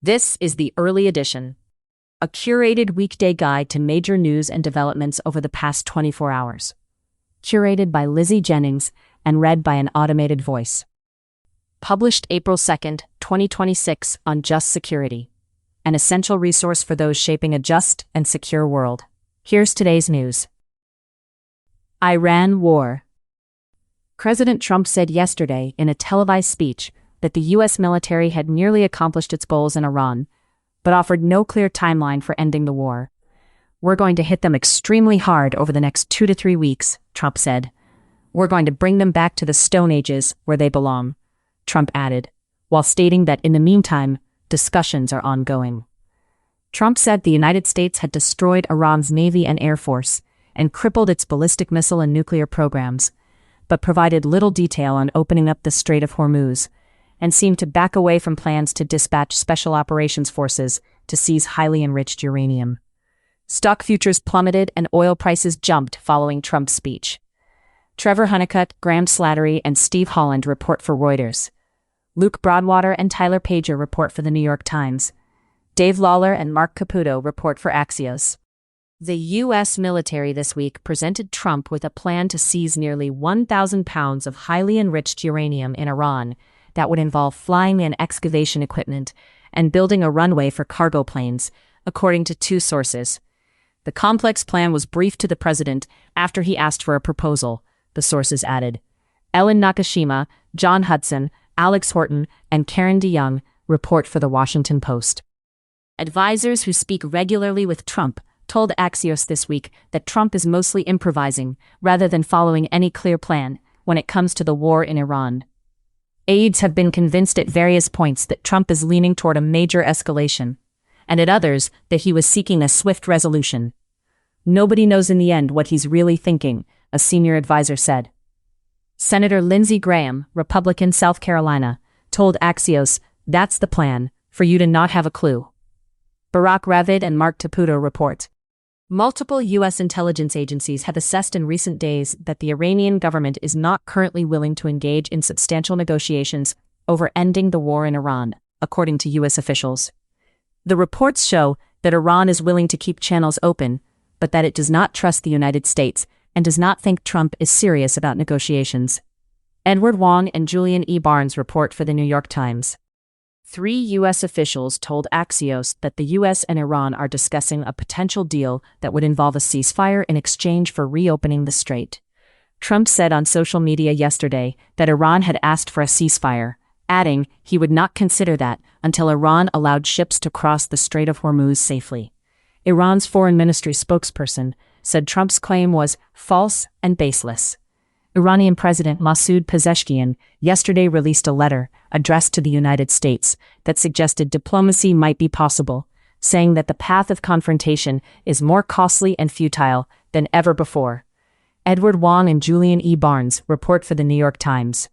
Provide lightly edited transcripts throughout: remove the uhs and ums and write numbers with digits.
This is the Early Edition, a curated weekday guide to major news and developments over the past 24 hours. Curated by Lizzie Jennings and read by an automated voice. Published April 2nd, 2026 on Just Security, an essential resource for those shaping a just and secure world. Here's today's news. Iran war. President Trump said yesterday in a televised speech that the U.S. military had nearly accomplished its goals in Iran, but offered no clear timeline for ending the war. "We're going to hit them extremely hard over the next 2 to 3 weeks," Trump said. "We're going to bring them back to the Stone Ages where they belong," Trump added, while stating that in the meantime, discussions are ongoing. Trump said the United States had destroyed Iran's Navy and Air Force and crippled its ballistic missile and nuclear programs, but provided little detail on opening up the Strait of Hormuz, and seemed to back away from plans to dispatch special operations forces to seize highly enriched uranium. Stock futures plummeted and oil prices jumped following Trump's speech. Trevor Honeycutt, Graham Slattery, and Steve Holland report for Reuters. Luke Broadwater and Tyler Pager report for The New York Times. Dave Lawler and Mark Caputo report for Axios. The U.S. military this week presented Trump with a plan to seize nearly 1,000 pounds of highly enriched uranium in Iran that would involve flying and excavation equipment and building a runway for cargo planes, according to 2 sources. The complex plan was briefed to the president after he asked for a proposal, the sources added. Ellen Nakashima, John Hudson, Alex Horton, and Karen DeYoung report for The Washington Post. Advisors who speak regularly with Trump told Axios this week that Trump is mostly improvising rather than following any clear plan when it comes to the war in Iran. Aides have been convinced at various points that Trump is leaning toward a major escalation, and at others that he was seeking a swift resolution. "Nobody knows in the end what he's really thinking," a senior advisor said. Senator Lindsey Graham, Republican, South Carolina, told Axios, "That's the plan, for you to not have a clue." Barak Ravid and Mark Caputo report. Multiple U.S. intelligence agencies have assessed in recent days that the Iranian government is not currently willing to engage in substantial negotiations over ending the war in Iran, according to U.S. officials. The reports show that Iran is willing to keep channels open, but that it does not trust the United States and does not think Trump is serious about negotiations. Edward Wong and Julian E. Barnes report for The New York Times. 3 U.S. officials told Axios that the U.S. and Iran are discussing a potential deal that would involve a ceasefire in exchange for reopening the strait. Trump said on social media yesterday that Iran had asked for a ceasefire, adding he would not consider that until Iran allowed ships to cross the Strait of Hormuz safely. Iran's foreign ministry spokesperson said Trump's claim was false and baseless. Iranian President Masoud Pezeshkian yesterday released a letter addressed to the United States that suggested diplomacy might be possible, saying that the path of confrontation is more costly and futile than ever before. Edward Wong and Julian E. Barnes report for The New York Times.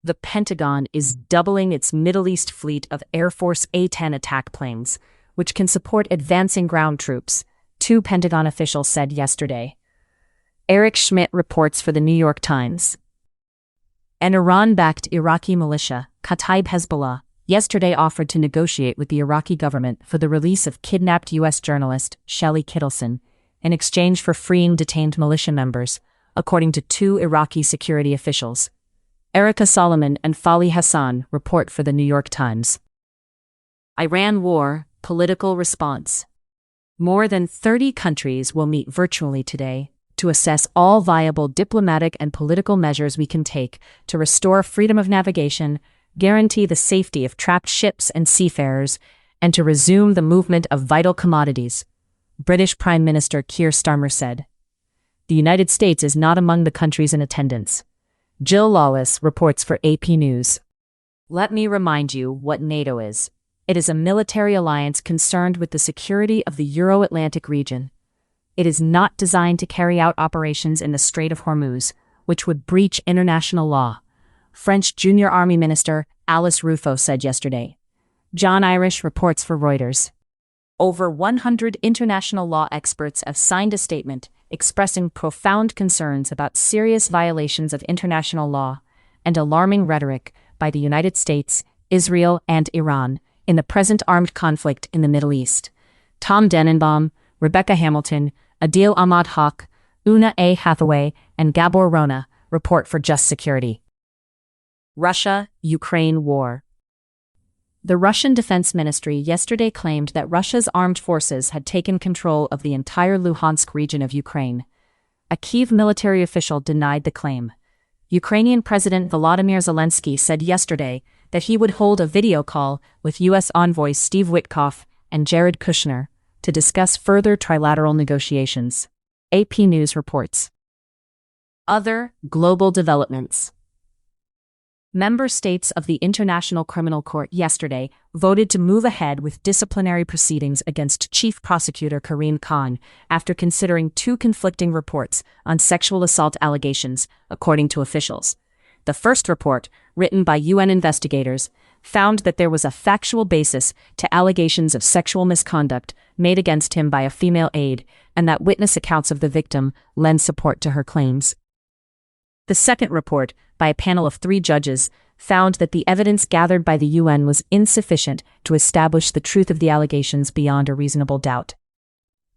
The Pentagon is doubling its Middle East fleet of Air Force A-10 attack planes, which can support advancing ground troops, 2 Pentagon officials said yesterday. Eric Schmidt reports for The New York Times. An Iran-backed Iraqi militia, Kataib Hezbollah, yesterday offered to negotiate with the Iraqi government for the release of kidnapped U.S. journalist Shelley Kittleson in exchange for freeing detained militia members, according to 2 Iraqi security officials. Erica Solomon and Fali Hassan report for The New York Times. Iran war, political response. More than 30 countries will meet virtually today to assess all viable diplomatic and political measures we can take to restore freedom of navigation, guarantee the safety of trapped ships and seafarers, and to resume the movement of vital commodities, British Prime Minister Keir Starmer said. The United States is not among the countries in attendance. Jill Lawless reports for AP News. Let me remind you what NATO is. It is a military alliance concerned with the security of the Euro-Atlantic region. It is not designed to carry out operations in the Strait of Hormuz, which would breach international law, French Junior Army Minister Alice Rufo said yesterday. John Irish reports for Reuters. Over 100 international law experts have signed a statement expressing profound concerns about serious violations of international law and alarming rhetoric by the United States, Israel, and Iran in the present armed conflict in the Middle East. Tom Denenbaum, Rebecca Hamilton, Adil Ahmad Haq, Una A. Hathaway, and Gabor Rona report for Just Security. Russia-Ukraine war. The Russian Defense Ministry yesterday claimed that Russia's armed forces had taken control of the entire Luhansk region of Ukraine. A Kyiv military official denied the claim. Ukrainian President Volodymyr Zelensky said yesterday that he would hold a video call with U.S. envoys Steve Witkoff and Jared Kushner to discuss further trilateral negotiations. AP News reports. Other global developments. Member states of the International Criminal Court yesterday voted to move ahead with disciplinary proceedings against Chief Prosecutor Karim Khan after considering two conflicting reports on sexual assault allegations, according to officials. The first report, written by UN investigators, found that there was a factual basis to allegations of sexual misconduct made against him by a female aide, and that witness accounts of the victim lend support to her claims. The second report, by a panel of 3 judges, found that the evidence gathered by the UN was insufficient to establish the truth of the allegations beyond a reasonable doubt.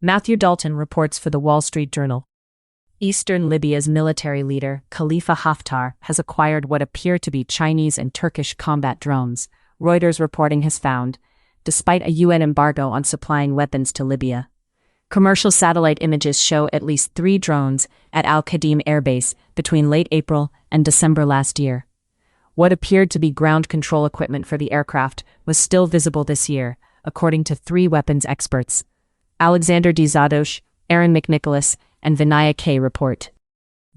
Matthew Dalton reports for the Wall Street Journal. Eastern Libya's military leader, Khalifa Haftar, has acquired what appear to be Chinese and Turkish combat drones, Reuters reporting has found, despite a UN embargo on supplying weapons to Libya. Commercial satellite images show at least 3 drones at Al-Qadim Air Base between late April and December last year. What appeared to be ground control equipment for the aircraft was still visible this year, according to 3 weapons experts. Alexander D. Zadosh, Aaron McNicholas, and Vinaya K. report.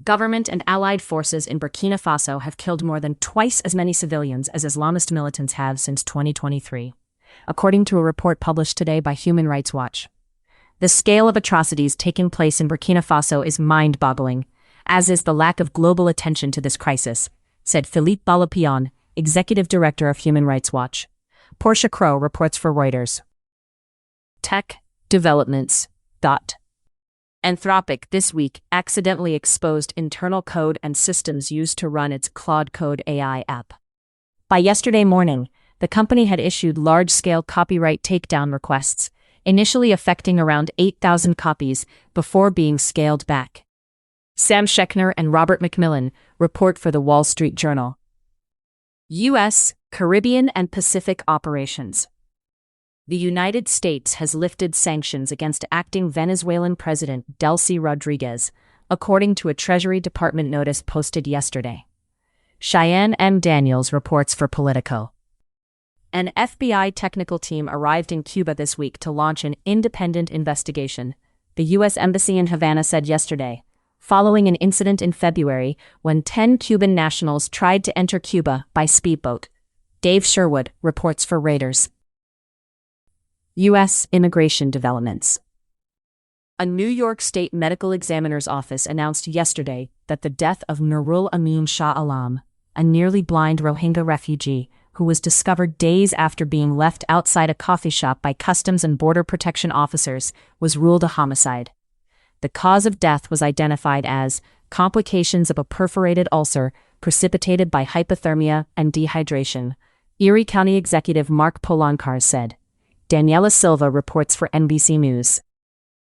Government and allied forces in Burkina Faso have killed more than twice as many civilians as Islamist militants have since 2023, according to a report published today by Human Rights Watch. The scale of atrocities taking place in Burkina Faso is mind-boggling, as is the lack of global attention to this crisis, said Philippe Balapion, executive director of Human Rights Watch. Portia Crow reports for Reuters. Tech developments. Anthropic this week accidentally exposed internal code and systems used to run its Claude Code AI app. By yesterday morning, the company had issued large-scale copyright takedown requests, initially affecting around 8,000 copies before being scaled back. Sam Schechner and Robert McMillan report for the Wall Street Journal. U.S., Caribbean, and Pacific operations. The United States has lifted sanctions against acting Venezuelan President Delcy Rodriguez, according to a Treasury Department notice posted yesterday. Cheyenne M. Daniels reports for Politico. An FBI technical team arrived in Cuba this week to launch an independent investigation, the U.S. Embassy in Havana said yesterday, following an incident in February when 10 Cuban nationals tried to enter Cuba by speedboat. Dave Sherwood reports for Reuters. U.S. immigration developments. A New York State medical examiner's office announced yesterday that the death of Nurul Amin Shah Alam, a nearly blind Rohingya refugee who was discovered days after being left outside a coffee shop by Customs and Border Protection officers, was ruled a homicide. The cause of death was identified as complications of a perforated ulcer precipitated by hypothermia and dehydration, Erie County Executive Mark Polankar said. Daniela Silva reports for NBC News.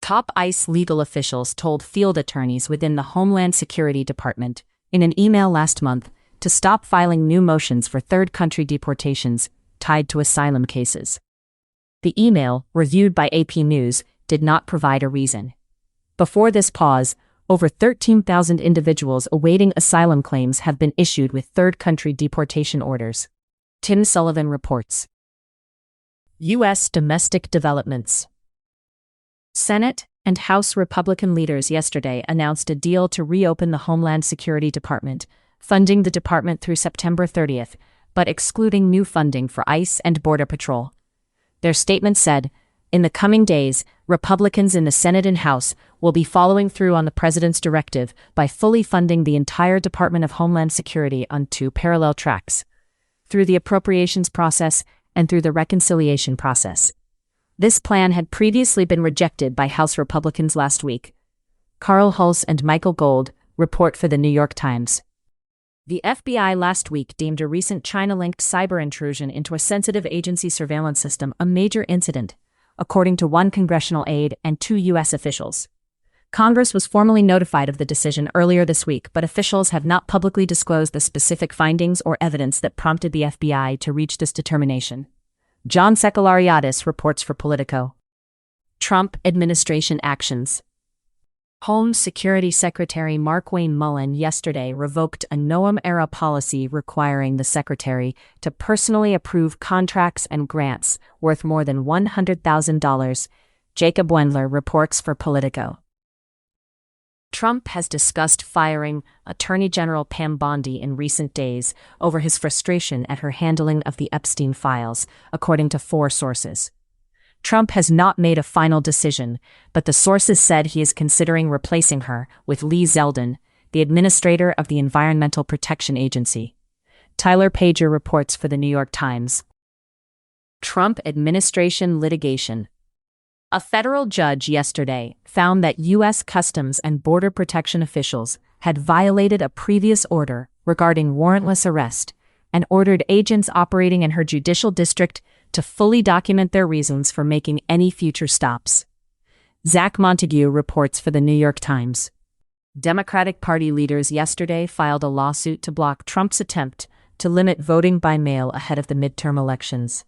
Top ICE legal officials told field attorneys within the Homeland Security Department, in an email last month, to stop filing new motions for third-country deportations tied to asylum cases. The email, reviewed by AP News, did not provide a reason. Before this pause, over 13,000 individuals awaiting asylum claims have been issued with third-country deportation orders. Tim Sullivan reports. U.S. domestic developments. Senate and House Republican leaders yesterday announced a deal to reopen the Homeland Security Department, funding the department through September 30th, but excluding new funding for ICE and Border Patrol. Their statement said, in the coming days, Republicans in the Senate and House will be following through on the president's directive by fully funding the entire Department of Homeland Security on 2 parallel tracks, through the appropriations process and through the reconciliation process. This plan had previously been rejected by House Republicans last week. Carl Hulse and Michael Gold report for the New York Times. The FBI last week deemed a recent China-linked cyber intrusion into a sensitive agency surveillance system a major incident, according to one congressional aide and 2 U.S. officials. Congress was formally notified of the decision earlier this week, but officials have not publicly disclosed the specific findings or evidence that prompted the FBI to reach this determination. John Sekulariadis reports for Politico. Trump administration actions. Home Security Secretary Markwayne Mullin yesterday revoked a Noam-era policy requiring the secretary to personally approve contracts and grants worth more than $100,000, Jacob Wendler reports for Politico. Trump has discussed firing Attorney General Pam Bondi in recent days over his frustration at her handling of the Epstein files, according to 4 sources. Trump has not made a final decision, but the sources said he is considering replacing her with Lee Zeldin, the administrator of the Environmental Protection Agency. Tyler Pager reports for the New York Times. Trump administration litigation. A federal judge yesterday found that U.S. Customs and Border Protection officials had violated a previous order regarding warrantless arrest and ordered agents operating in her judicial district to fully document their reasons for making any future stops. Zach Montague reports for the New York Times. Democratic Party leaders yesterday filed a lawsuit to block Trump's attempt to limit voting by mail ahead of the midterm elections.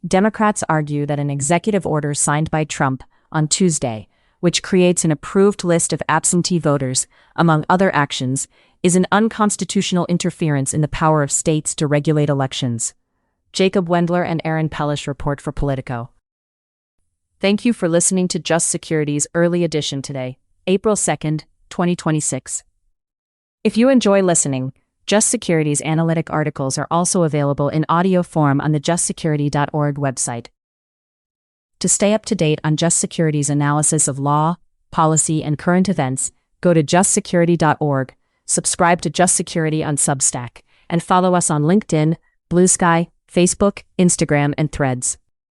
Democrats argue that an executive order signed by Trump on Tuesday, which creates an approved list of absentee voters, among other actions, is an unconstitutional interference in the power of states to regulate elections. Jacob Wendler and Aaron Pellish report for Politico. Thank you for listening to Just Security's early edition today, April 2nd, 2026. If you enjoy listening, Just Security's analytic articles are also available in audio form on the justsecurity.org website. To stay up to date on Just Security's analysis of law, policy, and current events, go to justsecurity.org, subscribe to Just Security on Substack, and follow us on LinkedIn, Blue Sky, Facebook, Instagram, and Threads.